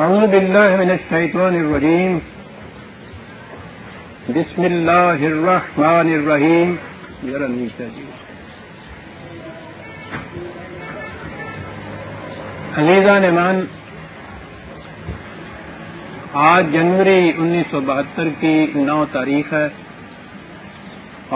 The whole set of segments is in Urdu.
اعوذ باللہ من الشیطان الرجیم بسم اللہ الرحمن الرحیم. ذرا نیچے جی. عزیزان ایمان، آج جنوری 1972 کی 9 تاریخ ہے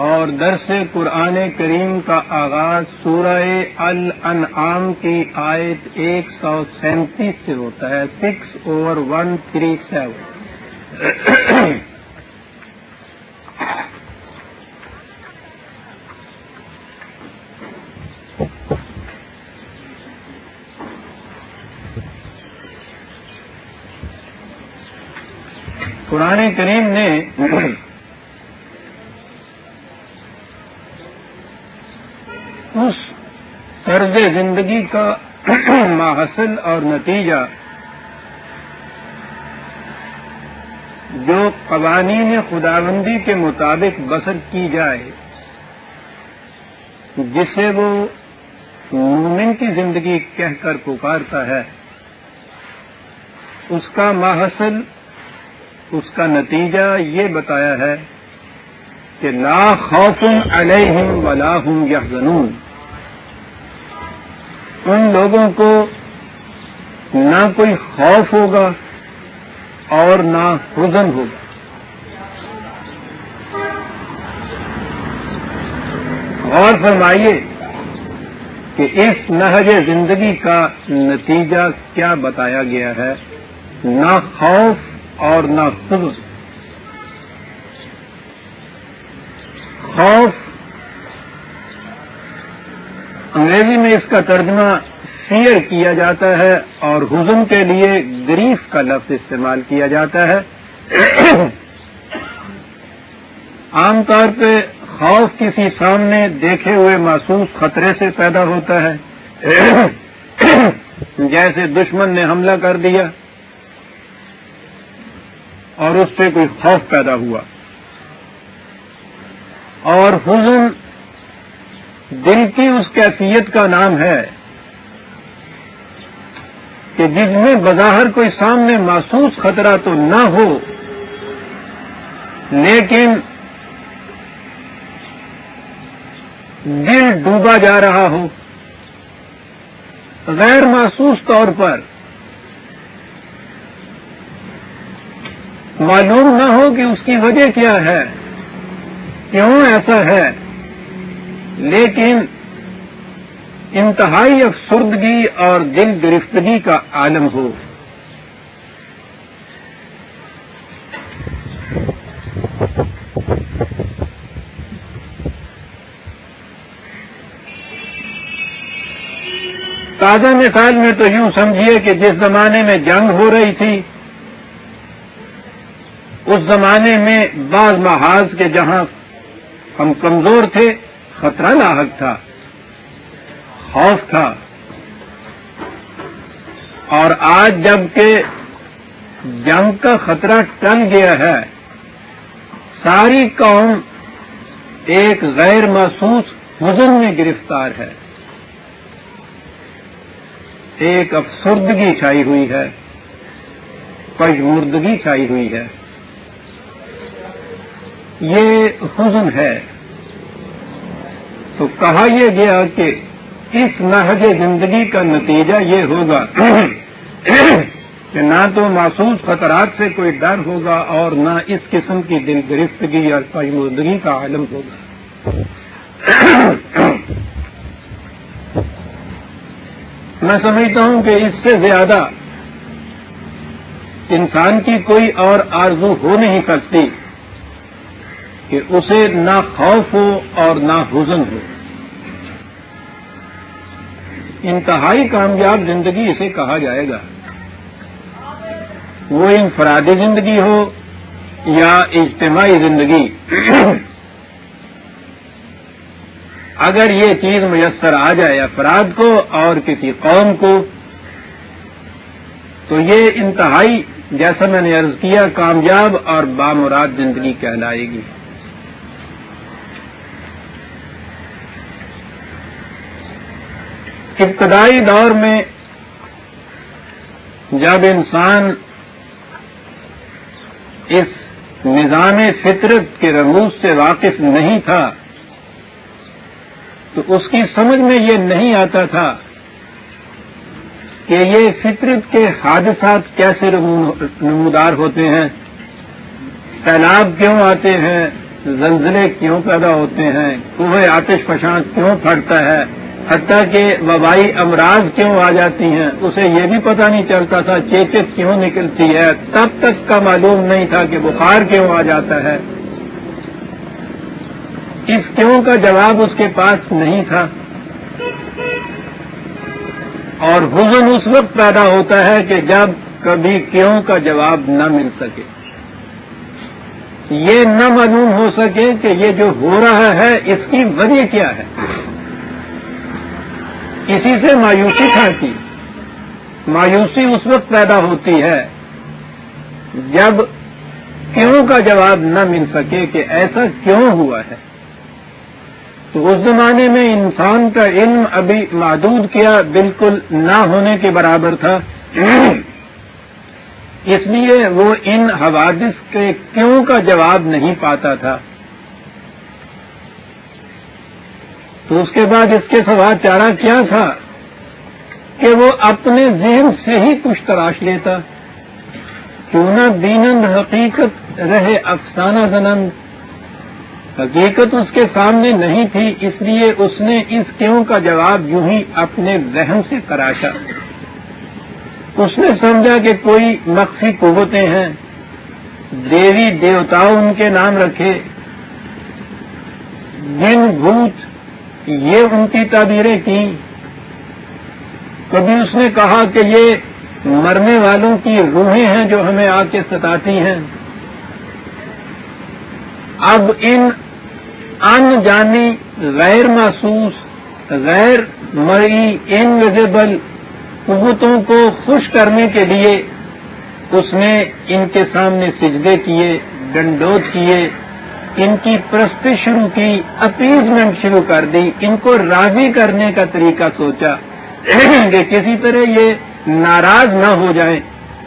اور درس قرآن کریم کا آغاز سورہ الانعام کی آیت 137 سے ہوتا ہے. 6/137. قرآن کریم نے اس طرز زندگی کا ماحصل اور نتیجہ جو قوانین خداوندی کے مطابق بسر کی جائے، جسے وہ مومن کی زندگی کہہ کر پکارتا ہے، اس کا ماحصل، اس کا نتیجہ یہ بتایا ہے کہ لا خوف علیہم ولا ہم یحزنون. ان لوگوں کو نہ کوئی خوف ہوگا اور نہ حزن ہوگا. غور فرمائیے کہ اس نہج زندگی کا نتیجہ کیا بتایا گیا ہے. نہ خوف اور نہ حزن. خوف انگریزی میں اس کا ترجمہ فیئر کیا جاتا ہے اور حزن کے لیے گریف کا لفظ استعمال کیا جاتا ہے. عام طور پہ خوف کسی سامنے دیکھے ہوئے محسوس خطرے سے پیدا ہوتا ہے، جیسے دشمن نے حملہ کر دیا اور اس سے کوئی خوف پیدا ہوا. اور حزن دل کی اس کیفیت کا نام ہے کہ جس میں بظاہر کوئی سامنے محسوس خطرہ تو نہ ہو، لیکن دل ڈوبا جا رہا ہو، غیر محسوس طور پر معلوم نہ ہو کہ اس کی وجہ کیا ہے، کیوں ایسا ہے، لیکن انتہائی افسردگی اور دل گرفتگی کا عالم ہو. تازہ مثال میں تو یوں سمجھیے کہ جس زمانے میں جنگ ہو رہی تھی، اس زمانے میں بعض محاذ کے جہاں ہم کمزور تھے، خطرہ لاحق تھا، خوف تھا. اور آج جب کہ جنگ کا خطرہ ٹل گیا ہے، ساری قوم ایک غیر محسوس حزن میں گرفتار ہے. ایک افسردگی چھائی ہوئی ہے، پژمردگی چھائی ہوئی ہے. یہ حزن ہے. تو کہا یہ گیا کہ اس نہج زندگی کا نتیجہ یہ ہوگا کہ نہ تو محسوس خطرات سے کوئی ڈر ہوگا اور نہ اس قسم کی دل گرفتگی اور پژمردگی کا عالم ہوگا. میں سمجھتا ہوں کہ اس سے زیادہ انسان کی کوئی اور آرزو ہو نہیں سکتی کہ اسے نہ خوف ہو اور نہ حزن ہو. انتہائی کامیاب زندگی اسے کہا جائے گا. وہ انفرادی زندگی ہو یا اجتماعی زندگی، اگر یہ چیز میسر آ جائے افراد کو اور کسی قوم کو، تو یہ انتہائی، جیسا میں نے عرض کیا، کامیاب اور بامراد زندگی کہلائے گی. ابتدائی دور میں جب انسان اس نظام فطرت کے رموز سے واقف نہیں تھا تو اس کی سمجھ میں یہ نہیں آتا تھا کہ یہ فطرت کے حادثات کیسے نمودار ہوتے ہیں، سیلاب کیوں آتے ہیں، زلزلے کیوں پیدا ہوتے ہیں، کوہ آتش فشاں کیوں پھٹتا ہے، حتیٰ کہ وبائی امراض کیوں آ جاتی ہیں اسے یہ بھی پتہ نہیں چلتا تھا، چیچک کیوں نکلتی ہے تب تک کا معلوم نہیں تھا کہ بخار کیوں آ جاتا ہے۔ اس کیوں کا جواب اس کے پاس نہیں تھا، اور حزن اس وقت پیدا ہوتا ہے کہ جب کبھی کیوں کا جواب نہ مل سکے، یہ نہ معلوم ہو سکے کہ یہ جو ہو رہا ہے اس کی وجہ کیا ہے۔ اسی سے مایوسی کھاتی، مایوسی اس وقت پیدا ہوتی ہے جب کیوں کا جواب نہ مل سکے کہ ایسا کیوں ہوا ہے۔ تو اس زمانے میں انسان کا علم ابھی محدود کیا بالکل نہ ہونے کے برابر تھا، اس لیے وہ ان حوادث کے کیوں کا جواب نہیں پاتا تھا۔ تو اس کے بعد اس کے سوا چارہ کیا تھا کہ وہ اپنے ذہن سے ہی کچھ تراش لیتا، کیوں نہ بینند حقیقت رہے افسانہ زنند، حقیقت اس کے سامنے نہیں تھی، اس لیے اس نے اس کیوں کا جواب یوں ہی اپنے ذہن سے تراشا۔ اس نے سمجھا کہ کوئی مخفی قوتیں ہیں، دیوی دیوتاؤں ان کے نام رکھے، جن بھوت یہ ان کی تعبیریں کی۔ کبھی اس نے کہا کہ یہ مرنے والوں کی روحیں ہیں جو ہمیں آ کے ستاتی ہیں۔ اب ان ان جانی، غیر محسوس، غیر مرئی، انویزیبل قوتوں کو خوش کرنے کے لیے اس نے ان کے سامنے سجدے کیے، ڈنڈوت کیے، ان کی پرستش شروع کی، اپیزمنٹ شروع کر دی، ان کو راضی کرنے کا طریقہ سوچا کہ کسی طرح یہ ناراض نہ ہو جائیں،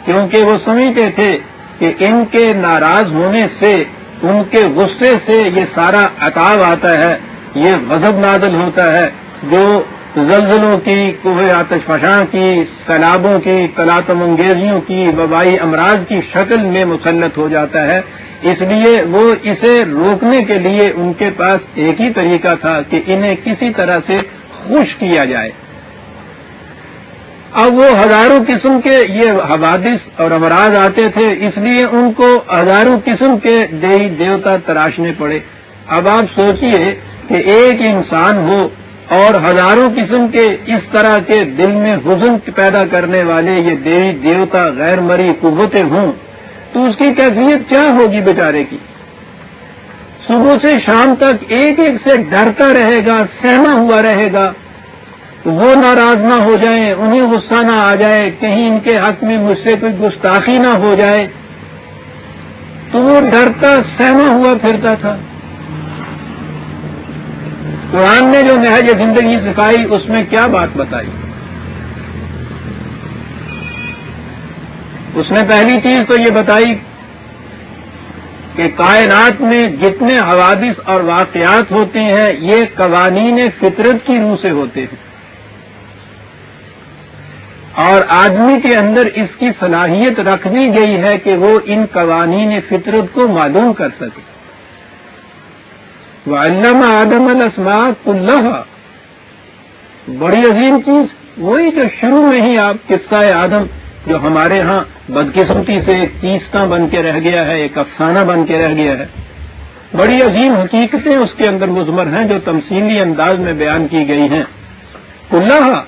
کیونکہ وہ سمجھتے تھے کہ ان کے ناراض ہونے سے، ان کے غصے سے یہ سارا عطاب آتا ہے، یہ غضب نازل ہوتا ہے جو زلزلوں کی، کوہ آتش فشاں کی، سیلابوں کی، تلاطم انگیزیوں کی، وبائی امراض کی شکل میں مسلط ہو جاتا ہے۔ اس لیے وہ اسے روکنے کے لیے ان کے پاس ایک ہی طریقہ تھا کہ انہیں کسی طرح سے خوش کیا جائے۔ اب وہ ہزاروں قسم کے یہ حوادث اور امراض آتے تھے، اس لیے ان کو ہزاروں قسم کے دیوی دیوتا تراشنے پڑے۔ اب آپ سوچئے کہ ایک انسان ہو اور ہزاروں قسم کے اس طرح کے دل میں حزن پیدا کرنے والے یہ دیوی دیوتا غیر مرئی قوتیں ہوں تو اس کی کیفیت کیا ہوگی بیچارے کی۔ صبح سے شام تک ایک ایک سے ڈرتا رہے گا، سہما ہوا رہے گا، وہ ناراض نہ ہو جائیں، انہیں غصہ نہ آ جائے، کہیں ان کے حق میں مجھ سے کوئی گستاخی نہ ہو جائے، تو وہ ڈرتا سہما ہوا پھرتا تھا۔ قرآن نے جو نہج زندگی سکھائی اس میں کیا بات بتائی؟ اس نے پہلی چیز تو یہ بتائی کہ کائنات میں جتنے حوادث اور واقعات ہوتے ہیں یہ قوانین فطرت کی روح سے ہوتے ہیں، اور آدمی کے اندر اس کی صلاحیت رکھ دی گئی ہے کہ وہ ان قوانین فطرت کو معلوم کر سکے۔ وَعَلَّمَ آدَمَ الْأَسْمَاءَ كُلَّهَا، بڑی عظیم چیز وہی جو شروع میں ہی آپ قصہ آدم جو ہمارے ہاں بدقسمتی سے ایک کیسہ بن کے رہ گیا ہے، ایک افسانہ بن کے رہ گیا ہے، بڑی عظیم حقیقتیں اس کے اندر مضمر ہیں جو تمثیلی انداز میں بیان کی گئی ہیں۔ کلھا،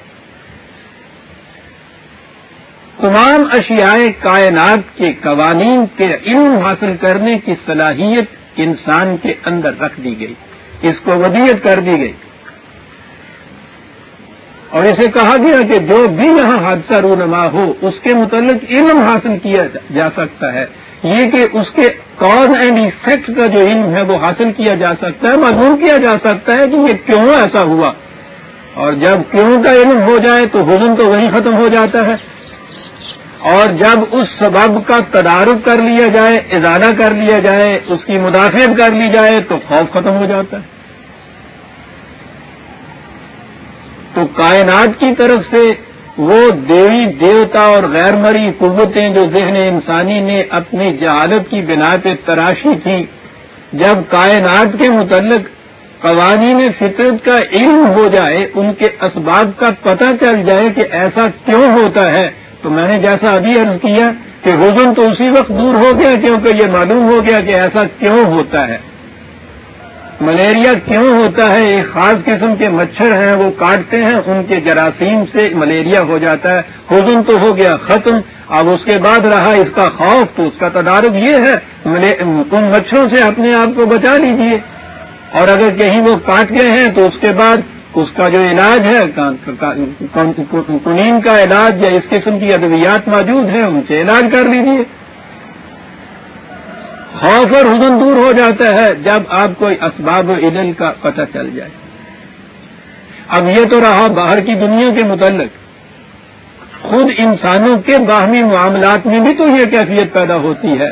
تمام اشیاء کائنات کے قوانین کے علم حاصل کرنے کی صلاحیت انسان کے اندر رکھ دی گئی، اس کو ودیعت کر دی گئی، اور اسے کہا گیا کہ جو بھی یہاں حادثہ رونما ہو اس کے متعلق علم حاصل کیا جا سکتا ہے، یہ کہ اس کے کاز اینڈ ایفیکٹ کا جو علم ہے وہ حاصل کیا جا سکتا ہے، معلوم کیا جا سکتا ہے کہ یہ کیوں ایسا ہوا، اور جب کیوں کا علم ہو جائے تو حزن تو وہیں ختم ہو جاتا ہے، اور جب اس سبب کا تدارک کر لیا جائے، ازالہ کر لیا جائے، اس کی مدافعت کر لی جائے تو خوف ختم ہو جاتا ہے۔ تو کائنات کی طرف سے وہ دیوی دیوتا اور غیر مرئی قوتیں جو ذہن انسانی نے اپنی جہالت کی بنا پہ تراشی تھی، جب کائنات کے متعلق قوانین فطرت کا علم ہو جائے، ان کے اسباب کا پتہ چل جائے کہ ایسا کیوں ہوتا ہے، تو میں نے جیسا ابھی عرض کیا کہ حزن تو اسی وقت دور ہو گیا کیونکہ یہ معلوم ہو گیا کہ ایسا کیوں ہوتا ہے۔ ملیریا کیوں ہوتا ہے؟ ایک خاص قسم کے مچھر ہیں، وہ کاٹتے ہیں، ان کے جراثیم سے ملیریا ہو جاتا ہے۔ حزن تو ہو گیا ختم، اب اس کے بعد رہا اس کا خوف، تو اس کا تدارک یہ ہے ان مچھروں سے اپنے آپ کو بچا لیجئے، اور اگر کہیں وہ کاٹ گئے ہیں تو اس کے بعد اس کا جو علاج ہے، کنین کا علاج یا اس قسم کی ادویات موجود ہیں، ان سے علاج کر لیجئے۔ خوف اور حزن دور ہو جاتا ہے جب آپ کو اسباب و علل کا پتہ چل جائے۔ اب یہ تو رہا باہر کی دنیا کے متعلق، خود انسانوں کے باہمی معاملات میں بھی تو یہ کیفیت پیدا ہوتی ہے۔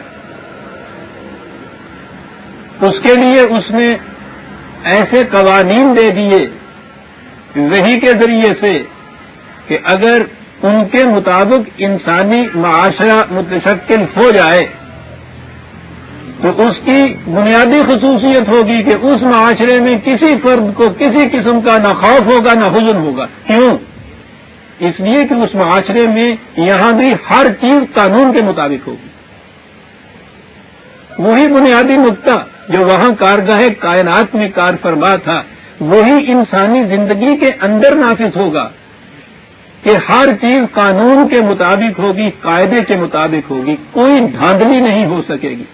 اس کے لیے اس نے ایسے قوانین دے دیے وحی کے ذریعے سے کہ اگر ان کے مطابق انسانی معاشرہ متشکل ہو جائے تو اس کی بنیادی خصوصیت ہوگی کہ اس معاشرے میں کسی فرد کو کسی قسم کا نہ خوف ہوگا نہ حزن ہوگا۔ کیوں؟ اس لیے کہ اس معاشرے میں یہاں بھی ہر چیز قانون کے مطابق ہوگی۔ وہی بنیادی نقطہ جو وہاں کارگاہ کائنات میں کار فرما تھا، وہی انسانی زندگی کے اندر نافذ ہوگا کہ ہر چیز قانون کے مطابق ہوگی، قاعدے کے مطابق ہوگی، کوئی دھاندلی نہیں ہو سکے گی۔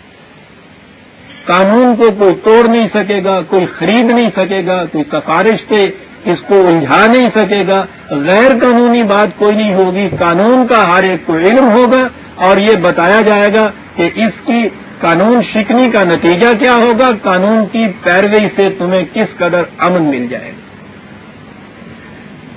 قانون کو کوئی توڑ نہیں سکے گا، کوئی خرید نہیں سکے گا، کوئی سفارش سے اس کو الجھا نہیں سکے گا، غیر قانونی بات کوئی نہیں ہوگی۔ قانون کا ہر ایک کو علم ہوگا اور یہ بتایا جائے گا کہ اس کی قانون شکنی کا نتیجہ کیا ہوگا، قانون کی پیروی سے تمہیں کس قدر امن مل جائے گا۔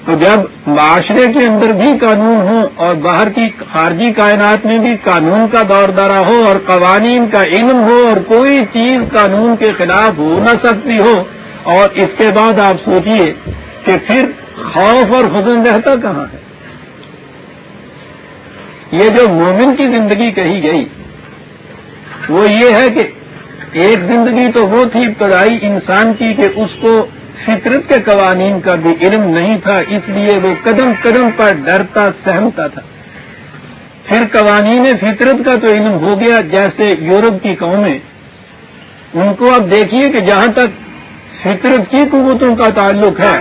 تو جب معاشرے کے اندر بھی قانون ہو اور باہر کی خارجی کائنات میں بھی قانون کا دور دورہ ہو اور قوانین کا علم ہو اور کوئی چیز قانون کے خلاف ہو نہ سکتی ہو، اور اس کے بعد آپ سوچئے کہ پھر خوف اور حزن رہتا کہاں ہے؟ یہ جو مومن کی زندگی کہی گئی وہ یہ ہے کہ ایک زندگی تو وہ تھی ابتدائی انسان کی کہ اس کو فطرت کے قوانین کا بھی علم نہیں تھا، اس لیے وہ قدم قدم پر ڈرتا سہمتا تھا۔ پھر قوانین فطرت کا تو علم ہو گیا، جیسے یورپ کی قومیں، ان کو اب دیکھیے کہ جہاں تک فطرت کی قوتوں کا تعلق ہے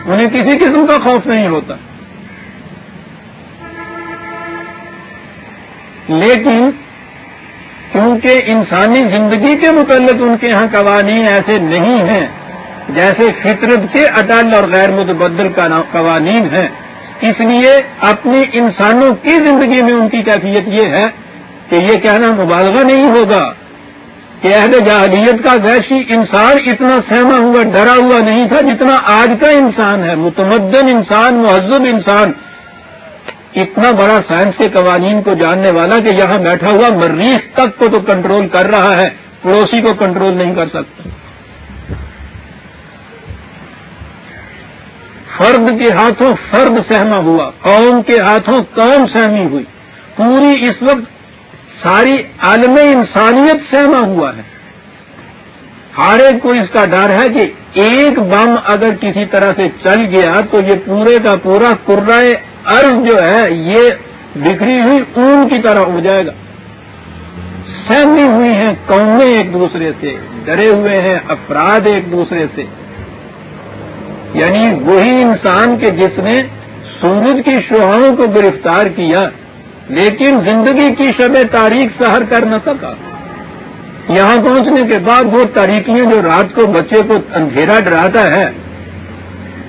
انہیں کسی قسم کا خوف نہیں ہوتا، لیکن کیونکہ انسانی زندگی کے متعلق ان کے ہاں قوانین ایسے نہیں ہیں جیسے فطرت کے اٹل اور غیر متبدل قوانین ہیں، اس لیے اپنی انسانوں کی زندگی میں ان کی کیفیت یہ ہے کہ یہ کہنا مبالغہ نہیں ہوگا کہ اہل جاہلیت کا وحشی انسان اتنا سہما ہوا ڈرا ہوا نہیں تھا جتنا آج کا انسان ہے، متمدن انسان، مہذب انسان، اتنا بڑا سائنس کے قوانین کو جاننے والا کہ یہاں بیٹھا ہوا مریخ تک کو تو کنٹرول کر رہا ہے، پڑوسی کو کنٹرول نہیں کر سکتا۔ فرد کے ہاتھوں فرد سہما ہوا، قوم کے ہاتھوں قوم سہمی ہوئی، پوری اس وقت ساری عالم انسانیت سہما ہوا ہے۔ ہر ایک کو اس کا ڈر ہے کہ ایک بم اگر کسی طرح سے چل گیا تو یہ پورے کا پورا کرۂ ارض جو ہے یہ بکھری ہوئی اون کی طرح اڑ جائے گا۔ سہمی ہوئی ہیں قومیں ایک دوسرے سے، ڈرے ہوئے ہیں افراد ایک دوسرے سے، یعنی وہی انسان کے جس نے سورج کی شعاعوں کو گرفتار کیا لیکن زندگی کی شب تاریک سحر کر نہ سکا۔ یہاں پہنچنے کے بعد وہ تاریکیاں جو رات کو بچے کو اندھیرا ڈراتا ہے،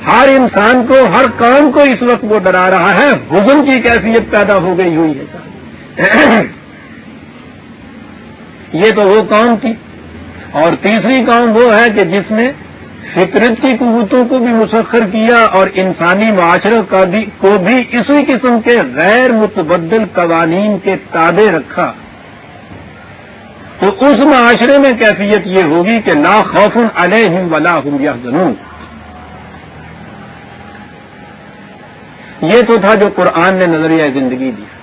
ہر انسان کو، ہر قوم کو اس وقت وہ ڈرا رہا ہے، حزن کی کیفیت پیدا ہو گئی ہوئی ہے۔ یہ تو وہ قوم تھی، اور تیسری قوم وہ ہے کہ جس نے فطرت کی قوتوں کو بھی مسخر کیا اور انسانی معاشرے کو بھی اسی قسم کے غیر متبدل قوانین کے تابع رکھا، تو اس معاشرے میں کیفیت یہ ہوگی کہ لا خوف علیہم ولا هم یحزنون۔ یہ تو تھا جو قرآن نے نظریہ زندگی دیا۔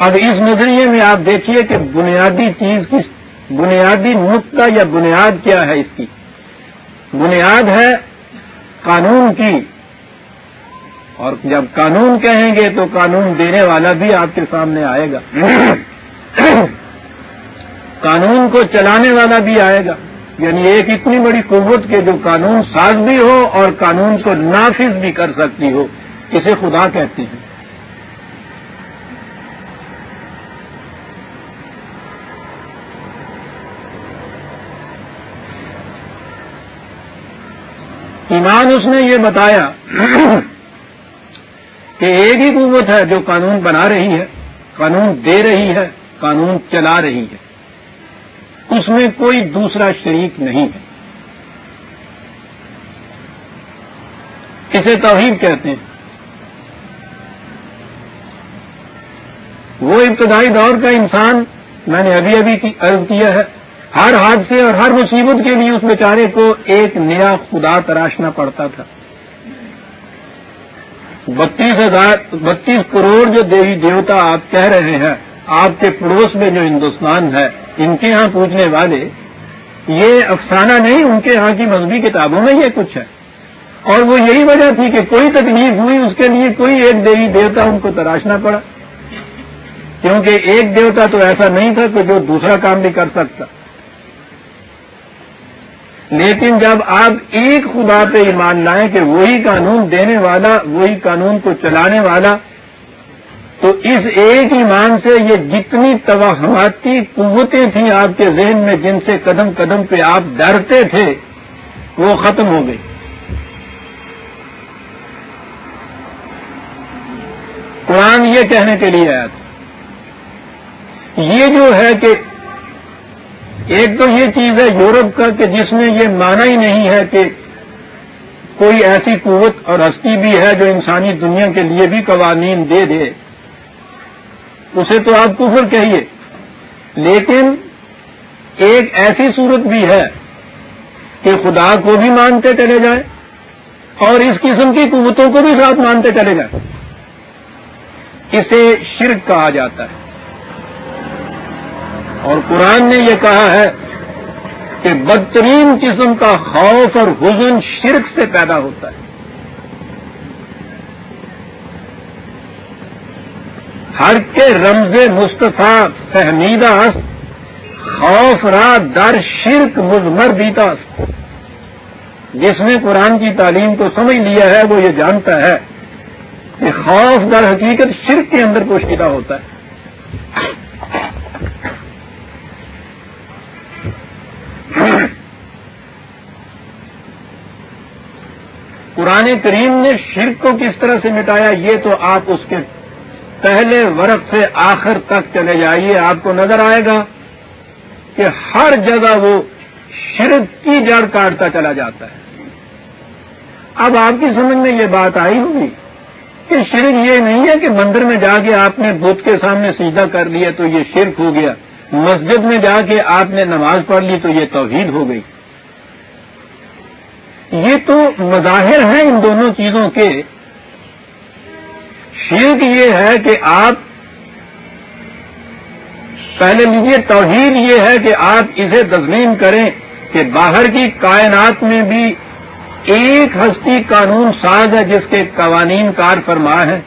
اب اس نظریے میں آپ دیکھیے کہ بنیادی چیز کی بنیادی نقطہ یا بنیاد کیا ہے؟ اس کی بنیاد ہے قانون کی، اور جب قانون کہیں گے تو قانون دینے والا بھی آپ کے سامنے آئے گا، قانون کو چلانے والا بھی آئے گا، یعنی ایک اتنی بڑی قوت کے جو قانون ساز بھی ہو اور قانون کو نافذ بھی کر سکتی ہو، اسے خدا کہتے ہیں۔ ایمان اس نے یہ بتایا کہ ایک ہی قوت ہے جو قانون بنا رہی ہے، قانون دے رہی ہے، قانون چلا رہی ہے، اس میں کوئی دوسرا شریک نہیں ہے۔ اسے توحید کہتے ہیں۔ وہ ابتدائی دور کا انسان، میں نے ابھی عرض کیا ہے، ہر حادثے اور ہر مصیبت کے لیے اس بیچارے کو ایک نیا خدا تراشنا پڑتا تھا۔ 32 کروڑ جو دیوی دیوتا آپ کہہ رہے ہیں، آپ کے پڑوس میں جو ہندوستان ہے، ان کے ہاں پوجنے والے، یہ افسانہ نہیں، ان کے ہاں کی مذہبی کتابوں میں یہ کچھ ہے، اور وہ یہی وجہ تھی کہ کوئی تکلیف ہوئی اس کے لیے کوئی ایک دیوی دیوتا ان کو تراشنا پڑا، کیونکہ ایک دیوتا تو ایسا نہیں تھا کہ جو دوسرا کام بھی کر سکتا۔ لیکن جب آپ ایک خدا پہ ایمان لائیں کہ وہی قانون دینے والا، وہی قانون کو چلانے والا، تو اس ایک ایمان سے یہ جتنی توہماتی قوتیں تھیں آپ کے ذہن میں جن سے قدم قدم پہ آپ ڈرتے تھے، وہ ختم ہو گئی۔ قرآن یہ کہنے کے لیے آیا تھا، یہ جو ہے کہ ایک تو یہ چیز ہے یورپ کا کہ جس میں یہ مانا ہی نہیں ہے کہ کوئی ایسی قوت اور ہستی بھی ہے جو انسانی دنیا کے لیے بھی قوانین دے دے، اسے تو آپ کفر کہیے، لیکن ایک ایسی صورت بھی ہے کہ خدا کو بھی مانتے چلے جائیں اور اس قسم کی قوتوں کو بھی ساتھ مانتے چلے جائیں، اسے شرک کہا جاتا ہے۔ اور قرآن نے یہ کہا ہے کہ بدترین قسم کا خوف اور حزن شرک سے پیدا ہوتا ہے۔ ہر کے رمز مصطفیٰ فہمیدہ است، خوف را در شرک مضمر دیتا است۔ جس نے قرآن کی تعلیم کو سمجھ لیا ہے وہ یہ جانتا ہے کہ خوف در حقیقت شرک کے اندر پوشیدہ ہوتا ہے۔ قرآن کریم نے شرک کو کس طرح سے مٹایا، یہ تو آپ اس کے پہلے ورق سے آخر تک چلے جائیے، آپ کو نظر آئے گا کہ ہر جگہ وہ شرک کی جڑ کاٹتا چلا جاتا ہے۔ اب آپ کی سمجھ میں یہ بات آئی ہوگی کہ شرک یہ نہیں ہے کہ مندر میں جا کے آپ نے بت کے سامنے سجدہ کر لیا تو یہ شرک ہو گیا، مسجد میں جا کے آپ نے نماز پڑھ لی تو یہ توحید ہو گئی۔ یہ تو مظاہر ہیں ان دونوں چیزوں کے۔ شرک یہ ہے کہ آپ پہلے لیجیے، توحید یہ ہے کہ آپ اسے تسلیم کریں کہ باہر کی کائنات میں بھی ایک ہستی قانون ساز ہے جس کے قوانین کار فرما ہے،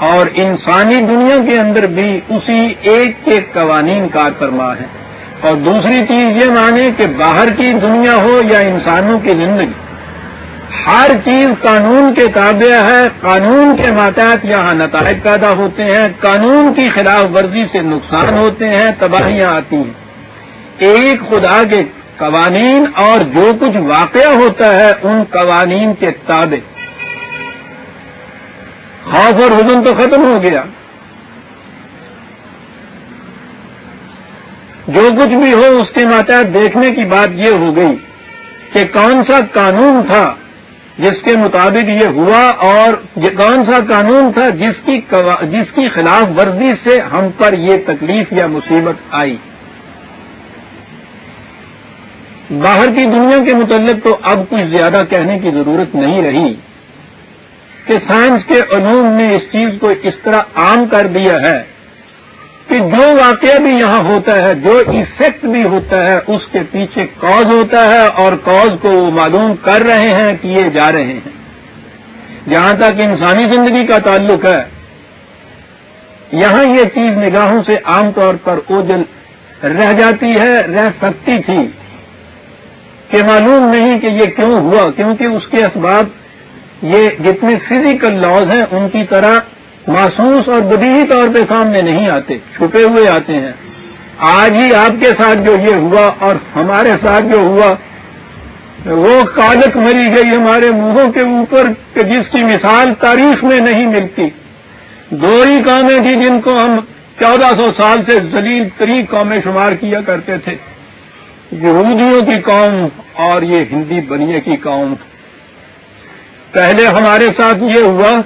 اور انسانی دنیا کے اندر بھی اسی ایک کے قوانین کار فرما ہے۔ اور دوسری چیز یہ مانے کہ باہر کی دنیا ہو یا انسانوں کی زندگی، ہر چیز قانون کے تابع ہے، قانون کے ماتحت یہاں نتائج پیدا ہوتے ہیں، قانون کی خلاف ورزی سے نقصان ہوتے ہیں، تباہیاں آتی ہیں۔ ایک خدا کے قوانین اور جو کچھ واقع ہوتا ہے ان قوانین کے تابع، خوف اور حزن تو ختم ہو گیا۔ جو کچھ بھی ہو اس کے ماتحت دیکھنے کی بات یہ ہو گئی کہ کون سا قانون تھا جس کے مطابق یہ ہوا، اور کون سا قانون تھا جس کی خلاف ورزی سے ہم پر یہ تکلیف یا مصیبت آئی۔ باہر کی دنیا کے متعلق تو اب کچھ زیادہ کہنے کی ضرورت نہیں رہی کہ سائنس کے علوم نے اس چیز کو اس طرح عام کر دیا ہے کہ جو واقعہ بھی یہاں ہوتا ہے، جو ایفیکٹ بھی ہوتا ہے، اس کے پیچھے کاز ہوتا ہے، اور کاز کو وہ معلوم کر رہے ہیں، کیے جا رہے ہیں۔ جہاں تک انسانی زندگی کا تعلق ہے، یہاں یہ چیز نگاہوں سے عام طور پر اوجھل رہ جاتی ہے، رہ سکتی تھی کہ معلوم نہیں کہ یہ کیوں ہوا، کیونکہ اس کے اسباب یہ جتنے فزیکل لاز ہیں ان کی طرح محسوس اور بدیہی طور پہ سامنے نہیں آتے، چھپے ہوئے آتے ہیں۔ آج ہی آپ کے ساتھ جو یہ ہوا اور ہمارے ساتھ جو ہوا، وہ کالک مری گئی ہمارے منہوں کے اوپر کہ جس کی مثال تاریخ میں نہیں ملتی۔ دو ہی قومیں تھیں جن کو ہم 1400 سال سے ذلیل ترین قومیں شمار کیا کرتے تھے، یہودیوں کی قوم اور یہ ہندی بنیے کی قوم۔ پہلے ہمارے ساتھ یہ ہوا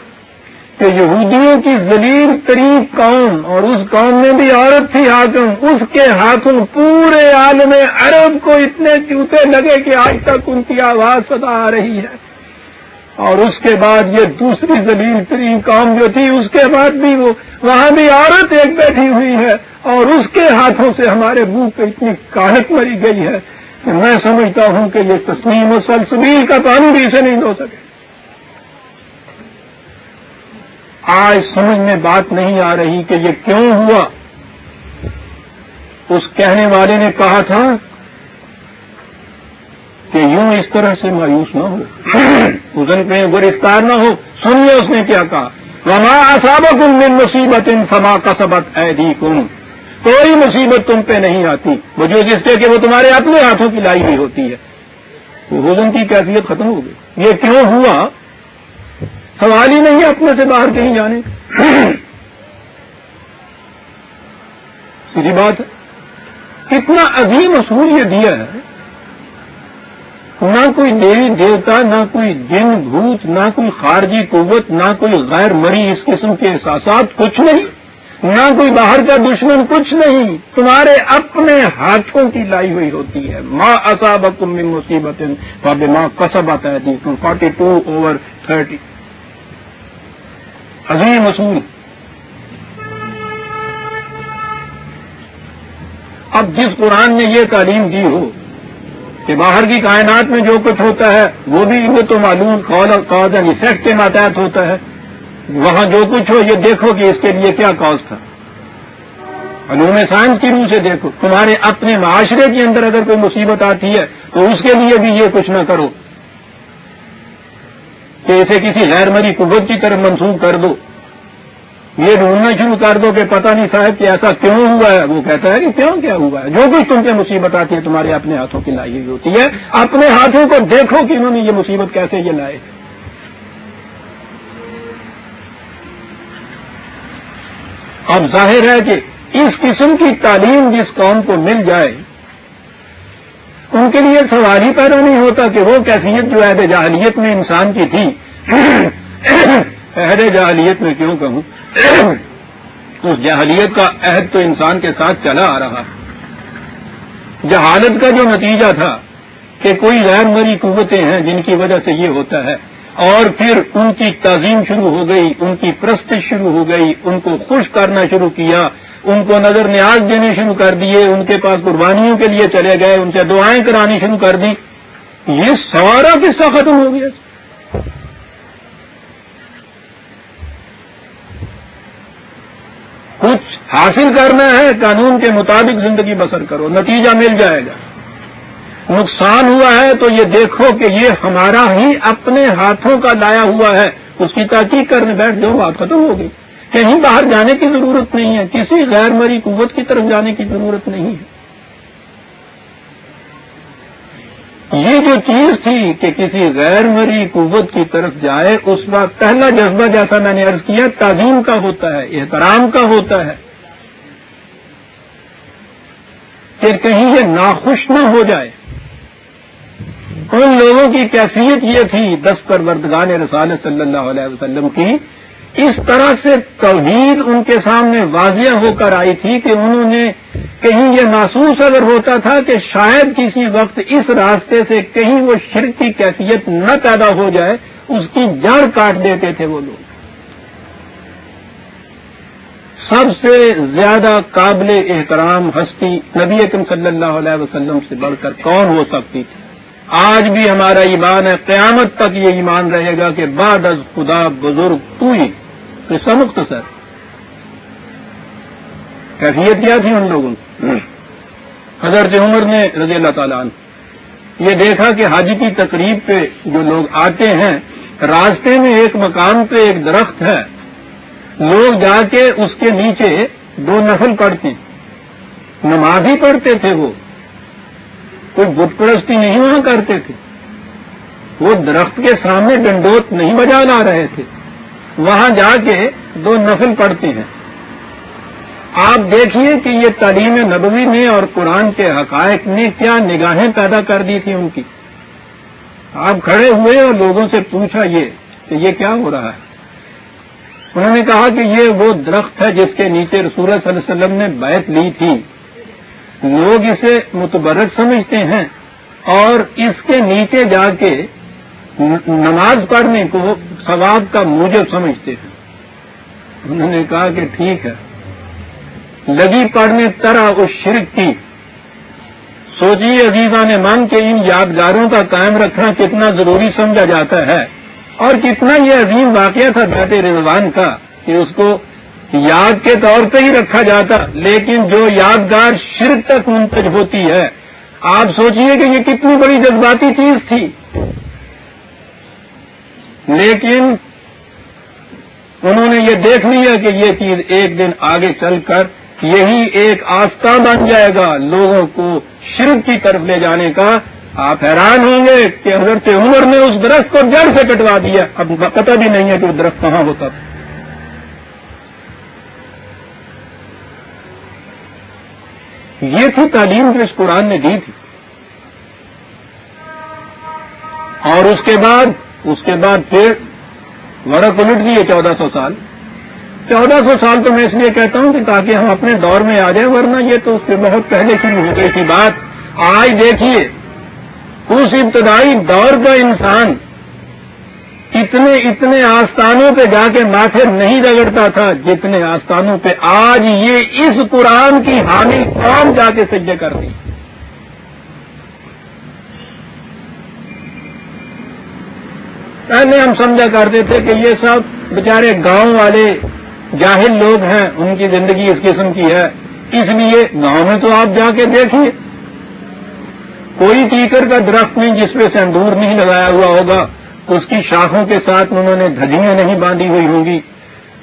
کہ یہودیوں کی ذلیل ترین قوم، اور اس قوم میں بھی عورت تھی حاکم، اس کے ہاتھوں پورے عالم عرب کو اتنے جوتے لگے کہ آج تک ان کی آواز صدا آ رہی ہے۔ اور اس کے بعد یہ دوسری ذلیل ترین قوم جو تھی، اس کے بعد بھی وہاں بھی عورت ایک بیٹھی ہوئی ہے، اور اس کے ہاتھوں سے ہمارے منہ پہ اتنی کاہت مری گئی ہے کہ میں سمجھتا ہوں کہ یہ تسنیم و سلسبیل کا پانی بھی اسے نہیں دھو سکے۔ آج سمجھ میں بات نہیں آ رہی کہ یہ کیوں ہوا۔ اس کہنے والے نے کہا تھا کہ یوں اس طرح سے مایوس نہ ہو، حزن پہ گرفتار نہ ہو۔ سنیے اس نے کیا کہا، وَمَا أَصَابَكُم مِّن مُّصِيبَةٍ فَمَا كَسَبَتْ أَيْدِيكُمْ، کوئی مصیبت تم پہ نہیں آتی وجہ اس سے کہ وہ تمہارے اپنے ہاتھوں کی لائی ہوئی ہوتی ہے۔ تو حزن کی کیفیت ختم ہو گئی۔ یہ کیوں ہوا؟ سوال ہی نہیں ہے اپنے سے باہر کہیں جانے کا۔ سیدھی بات ہے، کتنا عظیم اصول یہ دیا ہے، نہ کوئی دیوی دیوتا، نہ کوئی جن بھوت، نہ کوئی خارجی قوت، نہ کوئی غیر مرئی اس قسم کے احساسات، کچھ نہیں، نہ کوئی باہر کا دشمن، کچھ نہیں، تمہارے اپنے ہاتھوں کی لائی ہوئی ہوتی ہے۔ ما اصابکم من مصیبت فبما کسبت ایدیکم، 42/30۔ عظیم اصول۔ اب جس قرآن نے یہ تعلیم دی ہو کہ باہر کی کائنات میں جو کچھ ہوتا ہے وہ بھی وہ تو معلوم کاز اینڈ ایفیکٹ کے ماتحت ہوتا ہے، وہاں جو کچھ ہو یہ دیکھو کہ اس کے لیے کیا کاز تھا۔ علوم سائنس کی روح سے دیکھو، تمہارے اپنے معاشرے کے اندر اگر کوئی مصیبت آتی ہے تو اس کے لیے بھی یہ کچھ نہ کرو کہ اسے کسی غیر مرئی قوت کی طرف منسوخ کر دو، یہ ڈھونڈنا شروع کر دو کہ پتہ نہیں صاحب کہ ایسا کیوں ہوا ہے۔ وہ کہتا ہے کہ کیوں کیا ہوا ہے، جو کچھ تم پہ مصیبت آتی ہے تمہارے اپنے ہاتھوں کی لائی ہوئی ہوتی ہے، اپنے ہاتھوں کو دیکھو کہ انہوں نے یہ مصیبت کیسے یہ لائے۔ اب ظاہر ہے کہ اس قسم کی تعلیم جس قوم کو مل جائے ان کے لیے سوال ہی پیدا نہیں ہوتا کہ وہ کیفیت جو عہد جاہلیت میں انسان کی تھی، عہد جاہلیت میں کیوں کہوں، اس جاہلیت کا عہد تو انسان کے ساتھ چلا آ رہا ہے۔ جہالت کا جو نتیجہ تھا کہ کوئی غیر مرئی قوتیں ہیں جن کی وجہ سے یہ ہوتا ہے، اور پھر ان کی تعظیم شروع ہو گئی، ان کی پرستش شروع ہو گئی، ان کو خوش کرنا شروع کیا، ان کو نظر نیاز دینے شروع کر دیے، ان کے پاس قربانیوں کے لیے چلے گئے، ان سے دعائیں کرانی شروع کر دی، یہ سارا قصہ ختم ہو گیا۔ کچھ حاصل کرنا ہے قانون کے مطابق زندگی بسر کرو، نتیجہ مل جائے گا۔ نقصان ہوا ہے تو یہ دیکھو کہ یہ ہمارا ہی اپنے ہاتھوں کا لایا ہوا ہے، اس کی تحقیق کرنے بیٹھ جاؤ، بات ختم ہو گئی۔ کہیں باہر جانے کی ضرورت نہیں ہے، کسی غیر مرئی قوت کی طرف جانے کی ضرورت نہیں ہے۔ یہ جو چیز تھی کہ کسی غیر مرئی قوت کی طرف جائے، اس وقت پہلا جذبہ جیسا میں نے عرض کیا تعظیم کا ہوتا ہے، احترام کا ہوتا ہے۔ کہ کہیں یہ ناخوش نہ ہو جائے. ان لوگوں کی کیفیت یہ تھی 10 پروردگان رسالت صلی اللہ علیہ وسلم کی، اس طرح سے توحید ان کے سامنے واضح ہو کر آئی تھی کہ انہوں نے کہیں یہ محسوس اگر ہوتا تھا کہ شاید کسی وقت اس راستے سے کہیں وہ شرک کی کیفیت نہ پیدا ہو جائے، اس کی جڑ کاٹ دیتے تھے وہ لوگ. سب سے زیادہ قابل احترام ہستی نبی اکرم صلی اللہ علیہ وسلم سے بڑھ کر کون ہو سکتی تھی؟ آج بھی ہمارا ایمان ہے، قیامت تک یہ ایمان رہے گا کہ بعد از خدا بزرگ تو ہی. قصہ مختصر. کیفیت کیا تھی ان لوگوں کی؟ حضرت عمر نے رضی اللہ تعالیٰ عنہ یہ دیکھا کہ حج کی تقریب پہ جو لوگ آتے ہیں، راستے میں ایک مقام پہ ایک درخت ہے، لوگ جا کے اس کے نیچے 2 نفل پڑھتے ہیں. نماز ہی پڑھتے تھے، وہ کوئی بت پرستی نہیں وہاں کرتے تھے. وہ درخت کے سامنے ڈنڈوت نہیں بجا لا رہے تھے، وہاں جا کے 2 نفل پڑھتے ہیں. آپ دیکھیے کہ یہ تعلیم نبوی نے اور قرآن کے حقائق نے کیا نگاہیں پیدا کر دی تھی ان کی. آپ کھڑے ہوئے اور لوگوں سے پوچھا یہ کہ یہ کیا ہو رہا ہے. انہوں نے کہا کہ یہ وہ درخت ہے جس کے نیچے رسول اللہ صلی اللہ علیہ وسلم نے بیعت لی تھی. لوگ اسے متبرک سمجھتے ہیں اور اس کے نیچے جا کے نماز پڑھنے کو ثواب کا موجب سمجھتے ہیں. انہوں نے کہا کہ ٹھیک ہے، لگی پڑھنے طرح اس شرک کی. سوچیے عزیزان من کہ ان یادگاروں کا قائم رکھنا کتنا ضروری سمجھا جاتا ہے اور کتنا یہ عظیم واقعہ تھا بیعت رضوان کا کہ اس کو یاد کے طور پہ ہی رکھا جاتا، لیکن جو یادگار شرک تک منتج ہوتی ہے، آپ سوچئے کہ یہ کتنی بڑی جذباتی چیز تھی. لیکن انہوں نے یہ دیکھ لیا کہ یہ چیز ایک دن آگے چل کر یہی ایک آستہ بن جائے گا لوگوں کو شرک کی طرف لے جانے کا. آپ حیران ہوں گے کہ حضرت عمر نے اس درخت کو جڑ سے کٹوا دیا. اب پتہ بھی نہیں ہے کہ وہ درخت کہاں ہوتا تھا. یہ تھی تعلیم جو اس قرآن نے دی تھی. اور اس کے بعد پھر ورق الٹ دیے 1400 سال. 1400 سال تو میں اس لیے کہتا ہوں کہ تاکہ ہم اپنے دور میں آ جائیں، ورنہ یہ تو اس سے بہت پہلے شروع ہو گئی تھی بات. آج دیکھیے اس ابتدائی دور کا انسان اتنے آستانوں پہ جا کے ماتھے نہیں رگڑتا تھا جتنے آستانوں پہ آج یہ اس قرآن کی حامل قوم جا کے سجدے کرتی. پہلے ہم سمجھا کرتے تھے کہ یہ سب بیچارے گاؤں والے جاہل لوگ ہیں، ان کی زندگی اس قسم کی ہے. اس لیے گاؤں میں تو آپ جا کے دیکھیے کوئی کیکر کا درخت نہیں جس پہ سندور نہیں لگایا ہوا ہوگا، اس کی شاخوں کے ساتھ انہوں نے دھجیاں نہیں باندھی ہوئی ہوں گی.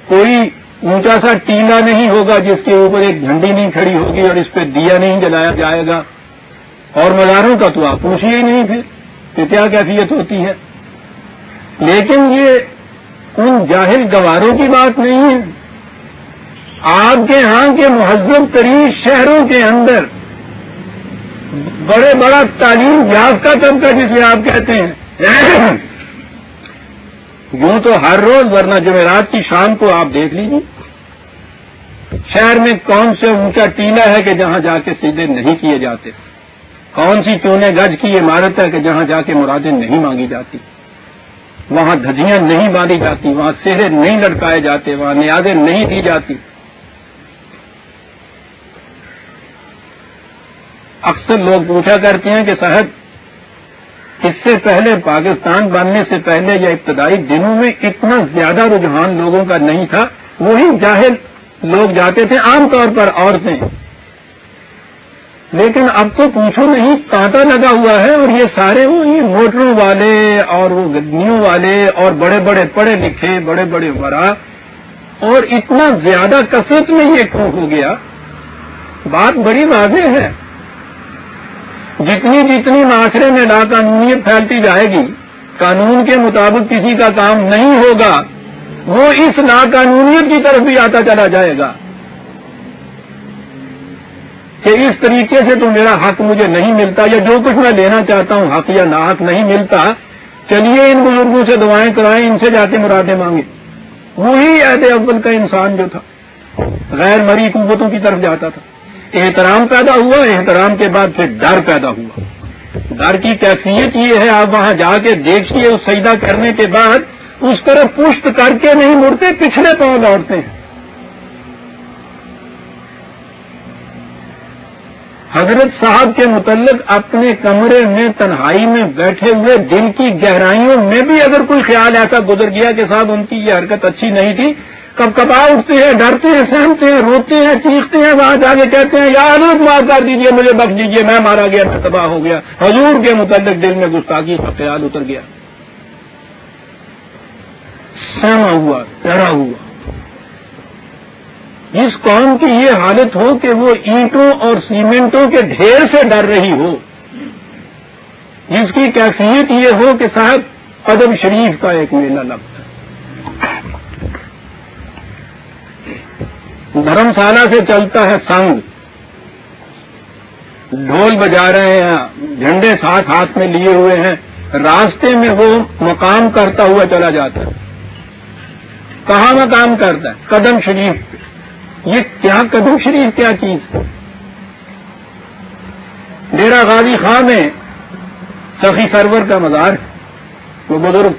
کوئی اونچا سا ٹیلا نہیں ہوگا جس کے اوپر ایک جھنڈی نہیں کھڑی ہوگی اور اس پہ دیا نہیں جلایا جائے گا. اور مزاروں کا تو آپ پوچھیے ہی نہیں پھر کہ کیا کیفیت ہوتی ہے. لیکن یہ ان جاہل گواروں کی بات نہیں ہے. آپ کے ہاں کے مہذب ترین شہروں کے اندر بڑا تعلیم یافتہ طبقہ جسے آپ کہتے ہیں، یوں تو ہر روز، ورنہ جمعرات کی شام کو آپ دیکھ لیجیے شہر میں کون سے اونچا ٹیلا ہے کہ جہاں جا کے سجدے نہیں کیے جاتے، کون سی چونے گج کی عمارت ہے کہ جہاں جا کے مرادیں نہیں مانگی جاتی، وہاں دھجیاں نہیں باندھی جاتی، وہاں سہرے نہیں لٹکائے جاتے، وہاں نیازیں نہیں دی جاتی. اکثر لوگ پوچھا کرتے ہیں کہ صاحب اس سے پہلے پاکستان بننے سے پہلے یا ابتدائی دنوں میں اتنا زیادہ رجحان لوگوں کا نہیں تھا، وہی جاہل لوگ جاتے تھے عام طور پر عورتیں. لیکن اب تو پوچھو نہیں، کانٹا لگا ہوا ہے اور یہ سارے یہ موٹروں والے اور وہ گڈیوں والے اور بڑے بڑے پڑھے لکھے بڑے بڑے ورا، اور اتنا زیادہ کثرت میں یہ کیوں ہو گیا؟ بات بڑی واضح ہے. جتنی معاشرے میں لاقانونیت پھیلتی جائے گی، قانون کے مطابق کسی کا کام نہیں ہوگا، وہ اس لاقانونیت کی طرف بھی آتا چلا جائے گا. کہ اس طریقے سے تو میرا حق مجھے نہیں ملتا، یا جو کچھ میں لینا چاہتا ہوں حق یا ناحق نہیں ملتا، چلیے ان بزرگوں سے دعائیں کرائیں، ان سے جا کے مرادیں مانگیں۔ وہی عہد اول کا انسان جو تھا غیر مرئی قوتوں کی طرف جاتا تھا۔ احترام پیدا ہوا، احترام کے بعد پھر ڈر پیدا ہوا۔ ڈر کی کیفیت یہ ہے، آپ وہاں جا کے دیکھیے، اس سجدہ کرنے کے بعد اس طرف پشت کر کے نہیں مڑتے، پچھلے پاؤں لوٹتے ہیں۔ حضرت صاحب کے متعلق اپنے کمرے میں تنہائی میں بیٹھے ہوئے دل کی گہرائیوں میں بھی اگر کوئی خیال ایسا گزر گیا کہ صاحب ان کی یہ حرکت اچھی نہیں تھی، کب کبا اٹھتے ہیں، ڈرتے ہیں، سہمتے ہیں، روتے ہیں، چیختے ہیں، وہاں جا کے کہتے ہیں یا حضرت معاف کر دیجئے، مجھے بخش دیجئے، میں مارا گیا، میں تباہ ہو گیا۔ حضور کے متعلق دل میں گستاخی کا خیال اتر گیا، سہما ہوا، ڈرا ہوا۔ جس قوم کی یہ حالت ہو کہ وہ اینٹوں اور سیمنٹوں کے ڈھیر سے ڈر رہی ہو، جس کی کیفیت یہ ہو کہ صاحب قدم شریف کا ایک میلہ لگتا ہے، دھرم شالہ سے چلتا ہے سنگ، ڈھول بجا رہے ہیں، جھنڈے ساتھ ہاتھ میں لیے ہوئے ہیں، راستے میں وہ مقام کرتا ہوا چلا جاتا ہے۔ کہاں مقام کرتا ہے؟ قدم شریف۔ یہ کیا قدم شریف کیا چیز؟ ڈیرہ غازی خان میں سخی سرور کا مزار، وہ بزرگ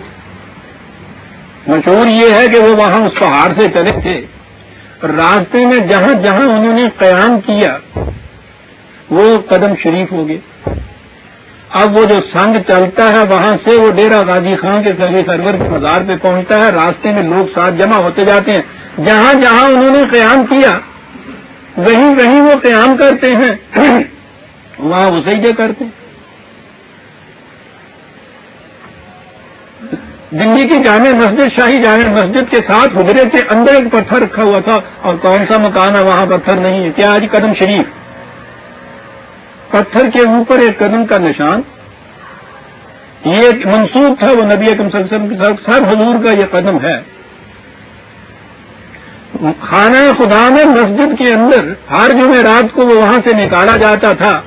مشہور یہ ہے کہ وہ وہاں اس پہاڑ سے چلے تھے، راستے میں جہاں جہاں انہوں نے قیام کیا وہ قدم شریف ہو گئے۔ اب وہ جو سنگ چلتا ہے وہاں سے وہ ڈیرہ غازی خان کے سخی سرور کے مزار پہ پہنچتا ہے، راستے میں لوگ ساتھ جمع ہوتے جاتے ہیں، جہاں جہاں انہوں نے قیام کیا وہیں وہیں وہ قیام کرتے ہیں، وہاں وہ سجدے کرتے ہیں۔ دلی کی جامع مسجد، شاہی جامع مسجد کے ساتھ حجرے کے اندر ایک پتھر رکھا ہوا تھا، اور کون سا مکان ہے وہاں پتھر نہیں ہے؟ کیا آج قدم شریف؟ پتھر کے اوپر ایک قدم کا نشان، یہ منسوب تھا وہ نبی اکرم صلی اللہ علیہ وسلم کے ساتھ، سب حضور کا یہ قدم ہے۔ خانہ خدا میں مسجد کے اندر ہر جمعرات کو وہ وہاں سے نکالا جاتا تھا،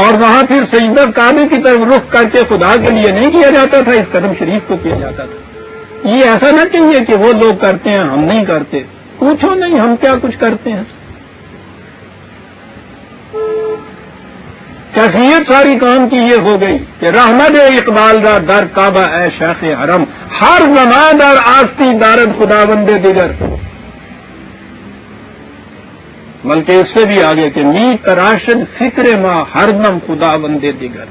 اور وہاں پھر سجدہ کعبے کی طرف رخ کر کے خدا کے لیے نہیں کیا جاتا تھا، اس قدم شریف کو کیا جاتا تھا۔ یہ ایسا نہ کہیے کہ وہ لوگ کرتے ہیں ہم نہیں کرتے، پوچھو نہیں ہم کیا کچھ کرتے ہیں۔ کیفیت ساری کام کی یہ ہو گئی کہ رحمت اقبال را در کعبہ اے شیخ حرم، ہر زمان در آستی دارد خدا بندے دیگر، بلکہ اس سے بھی آگے کہ می تراشد فکر ما ہر دم خدا بندے دیگر۔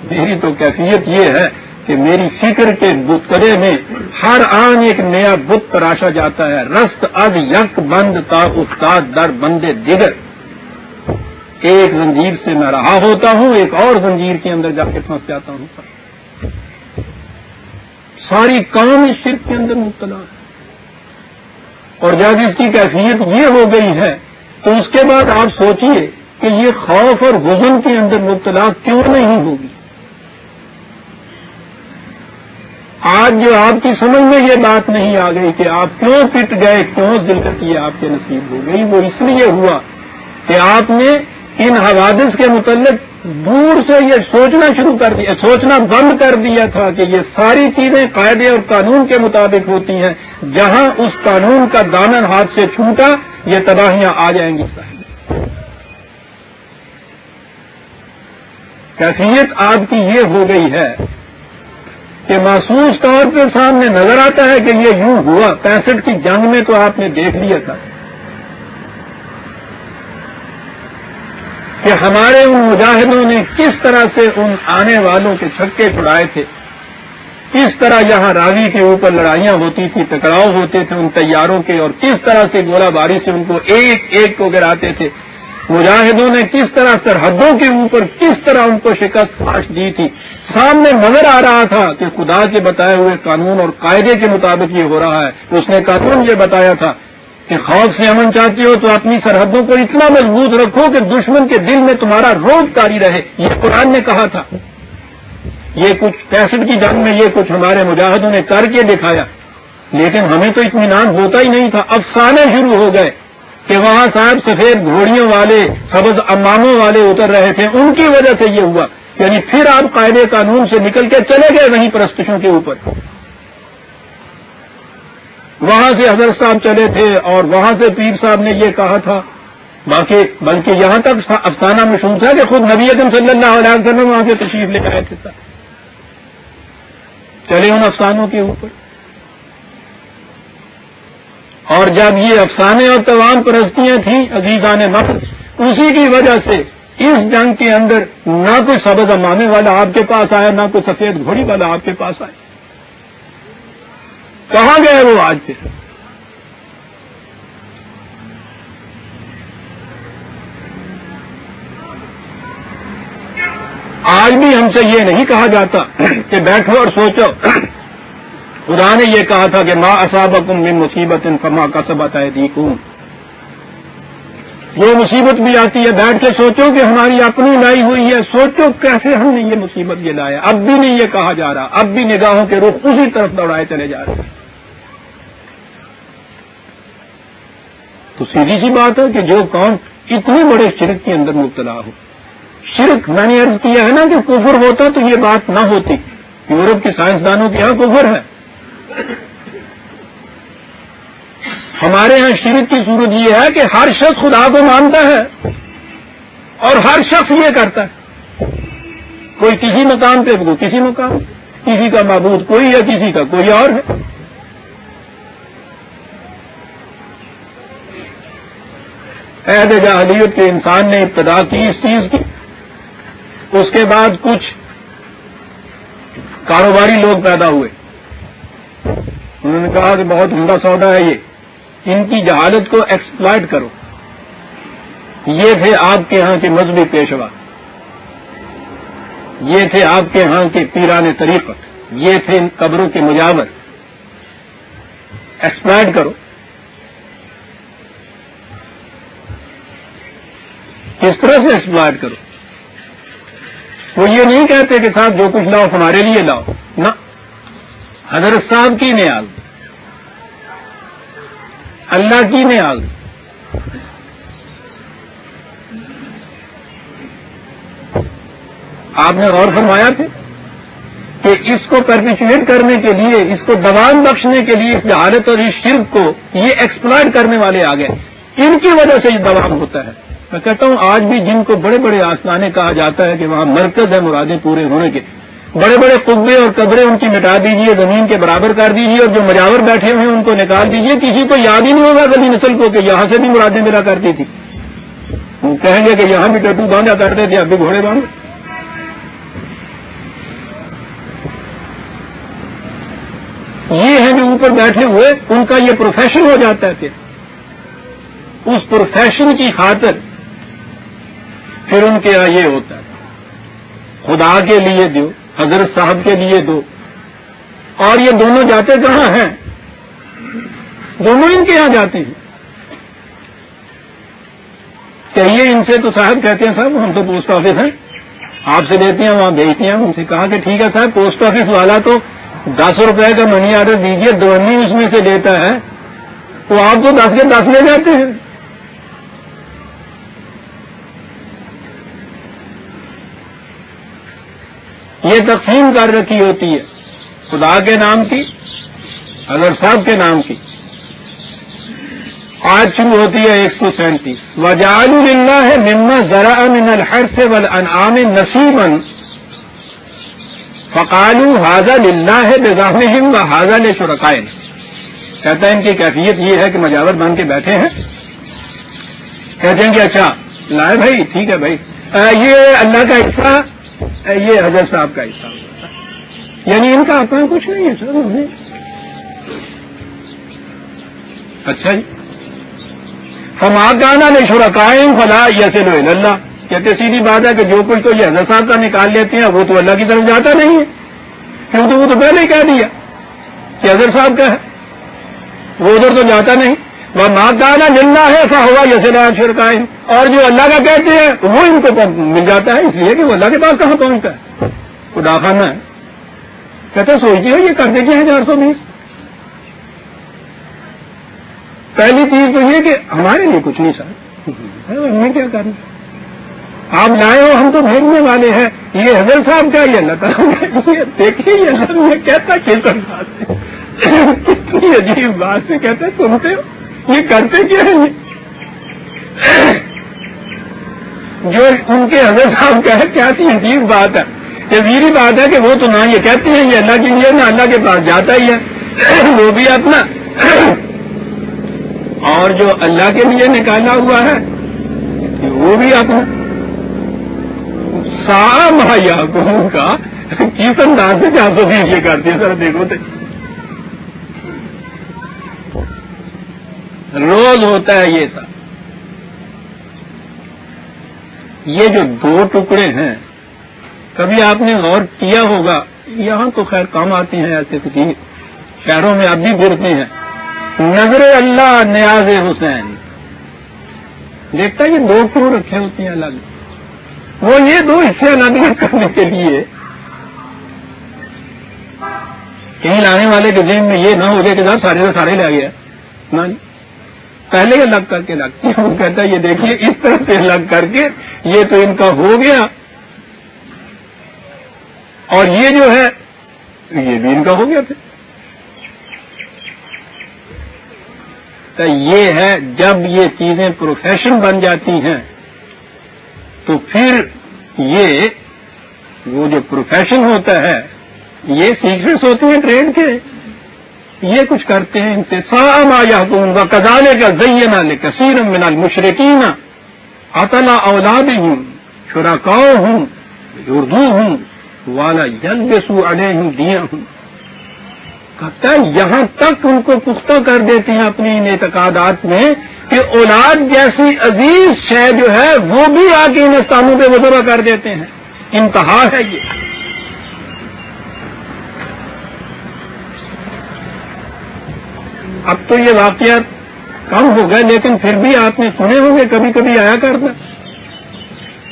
میری تو کیفیت یہ ہے کہ میری فکر کے بتکرے میں ہر آن ایک نیا بت تراشا جاتا ہے، رست از یک بند تا استاد در بندے دیگر۔ ایک زنجیر سے میں رہا ہوتا ہوں، ایک اور زنجیر کے اندر جا کے پھنس جاتا ہوں۔ ساری قوم اس شرک کے اندر مبتلا ہے، اور جب اس کی کیفیت یہ ہو گئی ہے تو اس کے بعد آپ سوچئے کہ یہ خوف اور حزن کے اندر مبتلا کیوں نہیں ہوگی۔ آج جو آپ کی سمجھ میں یہ بات نہیں آ گئی کہ آپ کیوں پٹ گئے، کیوں ذلت یہ آپ کے نصیب ہو گئی، وہ اس لیے ہوا کہ آپ نے ان حوادث کے متعلق دور سے یہ سوچنا شروع کر دیا، سوچنا بند کر دیا تھا کہ یہ ساری چیزیں قاعدے اور قانون کے مطابق ہوتی ہیں، جہاں اس قانون کا دامن ہاتھ سے چھوٹا یہ تباہیاں آ جائیں گی۔ کیفیت آپ کی یہ ہو گئی ہے کہ محسوس طور پہ سامنے نظر آتا ہے کہ یہ یوں ہوا۔ 65 کی جنگ میں تو آپ نے دیکھ لیا تھا کہ ہمارے ان مجاہدوں نے کس طرح سے ان آنے والوں کے چھکے چھڑائے تھے، کس طرح یہاں راوی کے اوپر لڑائیاں ہوتی تھی، ٹکراؤ ہوتے تھے ان تیاروں کے، اور کس طرح سے گولہ باری سے ان کو ایک ایک کو گراتے تھے۔ مجاہدوں نے کس طرح سرحدوں کے اوپر کس طرح ان کو شکست فاش دی تھی۔ سامنے نظر آ رہا تھا کہ خدا کے بتائے ہوئے قانون اور قاعدے کے مطابق یہ ہو رہا ہے۔ اس نے قانون یہ بتایا تھا کہ خوف سے امن چاہتے ہو تو اپنی سرحدوں کو اتنا مضبوط رکھو کہ دشمن کے دل میں تمہارا رعب طاری رہے، یہ قرآن نے کہا تھا۔ یہ کچھ 65 کی جنگ میں یہ کچھ ہمارے مجاہدوں نے کر کے دکھایا، لیکن ہمیں تو اطمینان ہوتا ہی نہیں تھا۔ افسانے شروع ہو گئے کہ وہاں صاحب سفید گھوڑیوں والے سبز اماموں والے اتر رہے تھے، ان کی وجہ سے یہ ہوا. یعنی پھر آپ قاعدے قانون سے نکل کے چلے گئے وہیں پرستشوں کے اوپر. وہاں سے حضرت صاحب چلے تھے اور وہاں سے پیر صاحب نے یہ کہا تھا. بلکہ یہاں تک افسانہ مشہور تھا کہ خود نبی اکرم صلی اللہ علیہ وسلم وہاں سے تشریف لے آئے تھے. چلے ان افسانوں کے اوپر. اور جب یہ افسانے اور تمام پرستیاں تھیں عزیزان مصر، اسی کی وجہ سے اس جنگ کے اندر نہ کوئی سبز امامے والا آپ کے پاس آیا، نہ کوئی سفید گھوڑی والا آپ کے پاس آیا. کہاں گئے وہ آج سے؟ آج بھی ہم سے یہ نہیں کہا جاتا کہ بیٹھو اور سوچو. خدا نے یہ کہا تھا کہ ما اصابکم من مصیبت فما کسبت ایدیکم. جو مصیبت بھی آتی ہے بیٹھ کے سوچو کہ ہماری اپنی لائی ہوئی ہے. سوچو کیسے ہم نے یہ مصیبت یہ لایا. اب بھی نہیں یہ کہا جا رہا، اب بھی نگاہوں کے رخ اسی طرف دوڑائے چلے جا رہے ہیں. تو سیدھی سی بات ہے کہ جو قوم اتنے بڑے شرک کے اندر مبتلا ہو. شرک میں نے عرض کیا ہے نا کہ کفر ہوتا تو یہ بات نہ ہوتی. یورپ کے سائنسدانوں کے یہاں کفر ہے، ہمارے ہاں شرک کی صورت یہ ہے کہ ہر شخص خدا کو مانتا ہے اور ہر شخص یہ کرتا ہے. کوئی کسی مقام پہ، کوئی کسی مقام، کسی کا معبود کوئی ہے، کسی کا کوئی اور ہے. عہد جاہلیت کے انسان نے ابتدا کی اس چیز کی. اس کے بعد کچھ کاروباری لوگ پیدا ہوئے. انہوں نے کہا کہ بہت عمدہ سودا ہے یہ، ان کی جہالت کو ایکسپلائٹ کرو. یہ تھے آپ کے ہاں کے مذہبی پیشوا، یہ تھے آپ کے ہاں کے پیران طریقت، یہ تھے قبروں کے مجاور. ایکسپلائٹ کرو. کس طرح سے ایکسپلائٹ کرو؟ وہ یہ نہیں کہتے کہ صاحب جو کچھ لاؤ ہمارے لیے لاؤ، نہ. حضرت صاحب کی نیاز، اللہ کی نیاز. آپ نے غور فرمایا تھا کہ اس کو پرپیچویٹ کرنے کے لیے، اس کو دوام بخشنے کے لیے اس جہالت اور اس شرک کو یہ ایکسپلائٹ کرنے والے آ گئے. ان کی وجہ سے یہ دوام ہوتا ہے. میں کہتا ہوں آج بھی جن کو بڑے بڑے آستانے کہا جاتا ہے کہ وہاں مرکز ہے مرادیں پورے ہونے کے، بڑے بڑے قبے اور قبریں ان کی مٹا دیجیے، زمین کے برابر کر دیجیے، اور جو مجاور بیٹھے ہوئے ہیں ان کو نکال دیجیے. کسی کو یاد ہی نہیں ہوگا کبھی نسل کو کہ یہاں سے بھی مرادیں ملا کرتی تھی. وہ کہیں گے کہ یہاں بھی ٹٹو باندھا کرتے تھے، اب بھی گھوڑے باندھ. یہ ہیں جو اوپر بیٹھے ہوئے، ان کا یہ پروفیشن ہو جاتا ہے. اس پروفیشن کی خاطر پھر ان کے یہاں یہ ہوتا ہے خدا کے لیے دو، حضرت صاحب کے لیے دو. اور یہ دونوں جاتے کہاں ہیں؟ دونوں ان کے یہاں جاتے ہیں. کہیے ان سے تو صاحب کہتے ہیں صاحب ہم تو پوسٹ آفس ہیں، آپ سے لیتے ہیں وہاں بھیجتے ہیں. ان سے کہا کہ ٹھیک ہے صاحب پوسٹ آفس والا تو 10 روپے کا منی آرڈر دیجیے، 2 اس میں سے لیتا ہے، تو آپ تو 10 کے 10 لے جاتے ہیں. یہ تقسیم کر رکھی ہوتی ہے خدا کے نام کی، حضرت صاحب کے نام کی. آج شروع ہوتی ہے 137. وَجَعَلُوا لِلَّهِ مِمَّا زَرَعَ مِنَ الْحَرْثِ وَالْأَنْعَامِ نَصِيبًا فَقَالُوا هَذَا لِلَّهِ بِزَعْمِهِمْ وَهَذَا لِشُرَكَائِنَا. کہتا ہے ان کی کیفیت یہ ہے کہ مجاور بن کے بیٹھے ہیں، کہتے ہیں کہ اچھا لائے بھائی، ٹھیک ہے بھائی، یہ اللہ کا حصہ، یہ حضرت صاحب کا حصہ. یعنی ان کا اپنا کچھ نہیں ہے سر. اچھا جی، فما کان لشرکائہم فلا یصل الی اللہ. کہتے سیدھی بات ہے کہ جو کچھ تو یہ حضرت صاحب کا نکال لیتے ہیں وہ تو اللہ کی طرف جاتا نہیں ہے، کیونکہ وہ تو پہلے ہی کہہ دیا کہ حضرت صاحب کا ہے، وہ ادھر تو جاتا نہیں. وما کان للہ فہو یصل الی شرکائہم. اور جو اللہ کا کہتے ہیں وہ ان کو مل جاتا ہے، اس لیے کہ وہ اللہ کے پاس کہاں پہنچتا ہے، خدا خانہ ہے. کہتے سوچتے ہو یہ کرتے کیا ہے 420. پہلی چیز تو یہ کہ ہمارے لیے کچھ نہیں سر، ہم نے کیا کرنا، آپ لائے ہو، ہم تو بھیجنے والے ہیں، یہ حضرت صاحب کیا، یہ اللہ تعالیٰ دیکھیے یہ اللہ میں کہتا کس بات سے، کتنی عجیب بات سے کہتے سنتے ہو، یہ کرتے کیا ہے، جو ان کے حضرت صاحب کا ہے کیا سی عجیب بات ہے، جزیری بات ہے کہ وہ تو نہ یہ کہتے ہیں یہ اللہ کے لیے نہ اللہ کے پاس جاتا ہی ہے، وہ بھی اپنا اور جو اللہ کے لیے نکالا ہوا ہے وہ بھی اپنا سامیا گوں کا کس انداز سے 420 یہ کرتے ہیں سر، دیکھو تو روز ہوتا ہے یہ تھا، یہ جو 2 ٹکڑے ہیں کبھی آپ نے غور کیا ہوگا، یہاں تو خیر کام آتے ہیں ایسے کسی شہروں میں اب بھی گرتے ہیں، نظر اللہ نیاز حسین، دیکھتا یہ 2 کیوں رکھے ہوتے ہیں الگ، وہ یہ 2 حصے الگ کرنے کے لیے، کہیں لانے والے کے ذہن میں یہ نہ ہو جائے کہ صاحب سارے سے سارے لے گیا نہ، پہلے الگ کر کے لگتی ہے، وہ کہتا ہے یہ دیکھیے اس طرح سے الگ کر کے یہ تو ان کا ہو گیا، اور یہ جو ہے یہ بھی ان کا ہو گیا پھر، تو یہ ہے جب یہ چیزیں پروفیشن بن جاتی ہیں تو پھر یہ وہ جو پروفیشن ہوتا ہے یہ سیکرٹس ہوتے ہیں ٹریڈ کے، یہ کچھ کرتے ہیں انتسام یحکم وکذالک زینا لکثیر من المشرکین قتل اولادہم شرکاؤہم یردوہم ولا یلبسوا علیہم دینہم، کہتا ہے یہاں تک ان کو پختہ کر دیتے ہیں اپنی ان اعتقادات میں کہ اولاد جیسی عزیز شے جو ہے وہ بھی آ کے ان استانوں پہ وضع کر دیتے ہیں، انتہا ہے یہ۔ اب تو یہ واقعات کم ہو گئے لیکن پھر بھی آپ نے سنے ہوں گے، کبھی کبھی آیا کرتا،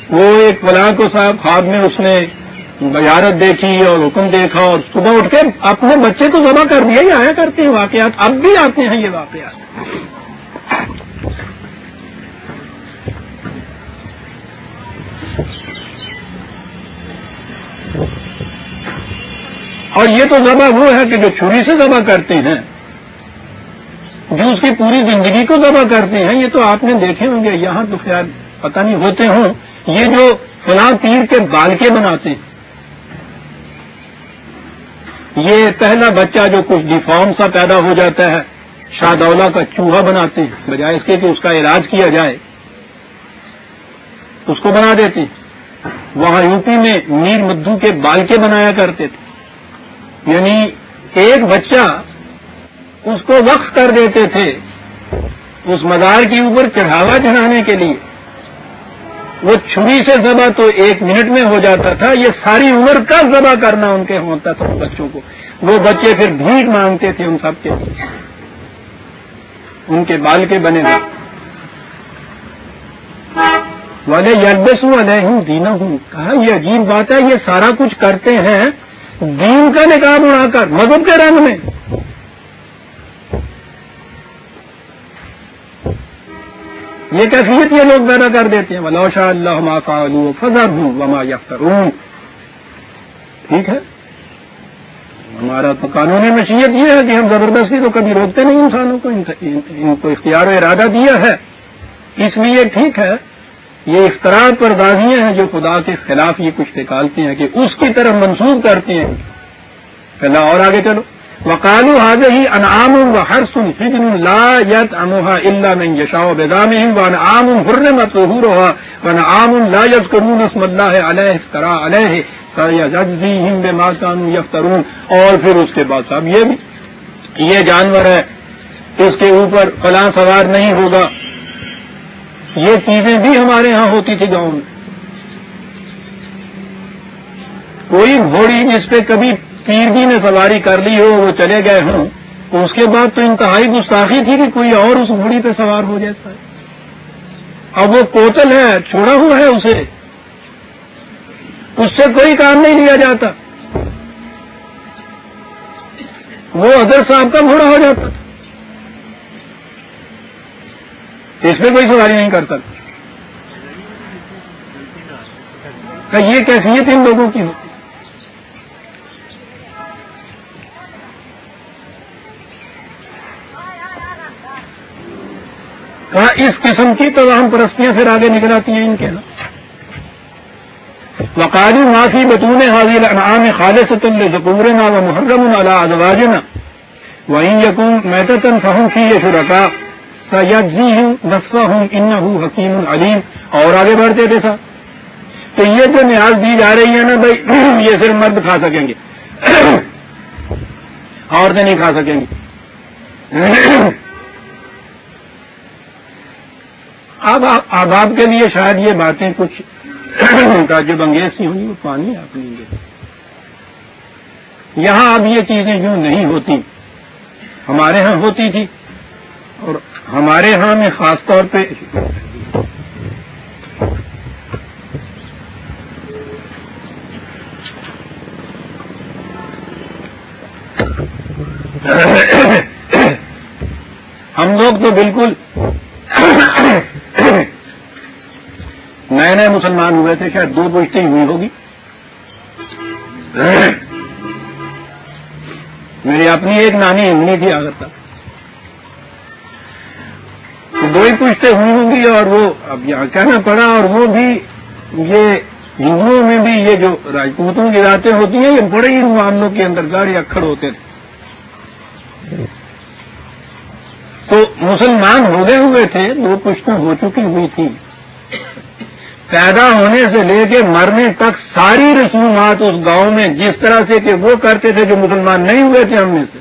وہ ایک فلاں کو صاحب خواب میں اس نے بشارت دیکھی اور حکم دیکھا اور صبح اٹھ کے اپنے بچے کو ذبح کر دیا، یہ آیا کرتے ہیں واقعات، اب بھی آتے ہیں یہ واقعات۔ اور یہ تو ذبح وہ ہے کہ جو چھری سے ذبح کرتے ہیں، جو اس کی پوری زندگی کو ذبح کرتے ہیں، یہ تو آپ نے دیکھے ہوں گے، یہاں تو خیال پتہ نہیں ہوتے ہوں، یہ جو فلاں پیر کے بال کے بناتے ہیں، یہ پہلا بچہ جو کچھ ڈیفارم سا پیدا ہو جاتا ہے شادولہ کا چوہا بناتے ہیں، بجائے اس کے کہ اس کا علاج کیا جائے اس کو بنا دیتے ہیں۔ وہاں یوپی میں میر مدھو کے بال کے بنایا کرتے تھے، یعنی ایک بچہ اس کو وقف کر دیتے تھے اس مزار کے اوپر چڑھاوا چڑھانے کے لیے، وہ چھری سے ذبح تو 1 منٹ میں ہو جاتا تھا، یہ ساری عمر کا ذبح کرنا ان کے ہوتا تھا بچوں کو، وہ بچے پھر بھیک مانگتے تھے ان سب کے، ان کے بال کے بنے ہوئے۔ والے یلبسوا علیہم دینہم، کہا یہ عجیب بات ہے، یہ سارا کچھ کرتے ہیں دین کا نقاب اڑا کر، مذہب کے رنگ میں۔ یہ کیفیت یہ لوگ پیدا کر دیتے ہیں، وَلَوْ شَاءَ اللَّهُ مَا فَعَلُوهُ فَذَرْهُمْ وَمَا يَفْتَرُونَ۔ ٹھیک ہے، ہمارا تو قانون مشیت یہ ہے کہ ہم زبردستی تو کبھی روکتے نہیں انسانوں کو، ان کو اختیار و ارادہ دیا ہے، اس لیے ٹھیک ہے یہ اختراع پر بازیاں ہیں جو خدا کے خلاف یہ کچھ نکالتے ہیں کہ اس کی طرف منسوب کرتے ہیں۔ اللہ اور آگے چلو، وقالوا هذه انعام وحرث حجر لا يطعمها الا من يشاء بزعمهم وانعام حرمت ظهورها وانعام لا يذكرون اسم الله عليه افترى عليه فيجزيهم بما كانوا يفترون۔ اور پھر اس کے بعد صاحب یہ بھی یہ جانور ہے اس کے اوپر فلاں سوار نہیں ہوگا، یہ چیزیں بھی ہمارے ہاں ہوتی تھی گاؤں میں، کوئی گھوڑی جس پہ کبھی پیر جی نے سواری کر لی ہو وہ چلے گئے ہوں، تو اس کے بعد تو انتہائی گستاخی تھی کہ کوئی اور اس گھوڑی پہ سوار ہو جاتا ہے۔ اب وہ کوتل ہے، چھوڑا ہوا ہے اسے، اس سے کوئی کام نہیں لیا جاتا، وہ حضرت صاحب کا گھوڑا ہو جاتا تھا۔ اس پہ کوئی سواری نہیں کر سکتا. یہ کیفیت ان لوگوں کی ہوتی. اس قسم کی توہم پرستیاں پھر آگے نکل آتی ہیں ان کے نا. وقالوا ما في بطون هذه الانعام خالصة لذكورنا ومحرم على ازواجنا وان يكن ميتة فهم فيه شركاء سيجزيهم وصفهم انه حكيم عليم. اور آگے بڑھتے تھے سر. تو یہ جو نیاز دی جا رہی ہے نا بھائی یہ صرف مرد کھا سکیں گے, عورتیں نہیں کھا سکیں گی. اب آپ کے لیے شاید یہ باتیں کچھ تعجب انگیز سی ہوں گی. وہ پانی آپ لیں گے. یہاں اب یہ چیزیں یوں نہیں ہوتی, ہمارے ہاں ہوتی تھی. اور ہمارے ہاں میں خاص طور پہ ہم لوگ تو بالکل نئے نئے مسلمان ہوئے تھے, شاید 2 پشتیں ہوئی ہوگی. میری اپنی ایک نانی ہندنی تھی آگر تک, 2 ہی پشتیں ہوئی ہوں گی. اور وہ اب یہاں کہنا پڑا, اور وہ بھی یہ ہندوؤں میں بھی یہ جو راجپوتوں کی ذاتیں ہوتی ہیں یہ بڑے ہی معاملوں کے اندر گاڑی اکھڑ ہوتے تھے. تو مسلمان ہو گئے ہوئے تھے, 2 پشتیں ہو چکی ہوئی تھی. پیدا ہونے سے لے کے مرنے تک ساری رسومات اس گاؤں میں جس طرح سے کہ وہ کرتے تھے جو مسلمان نہیں ہوئے تھے ہم میں سے,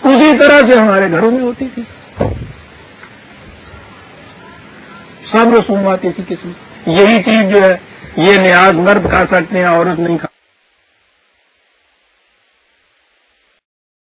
اسی طرح سے ہمارے گھروں میں ہوتی تھی. سب رسومات اسی قسم. یہی چیز جو ہے یہ نیاز مرد کھا سکتے ہیں, عورت نہیں کھا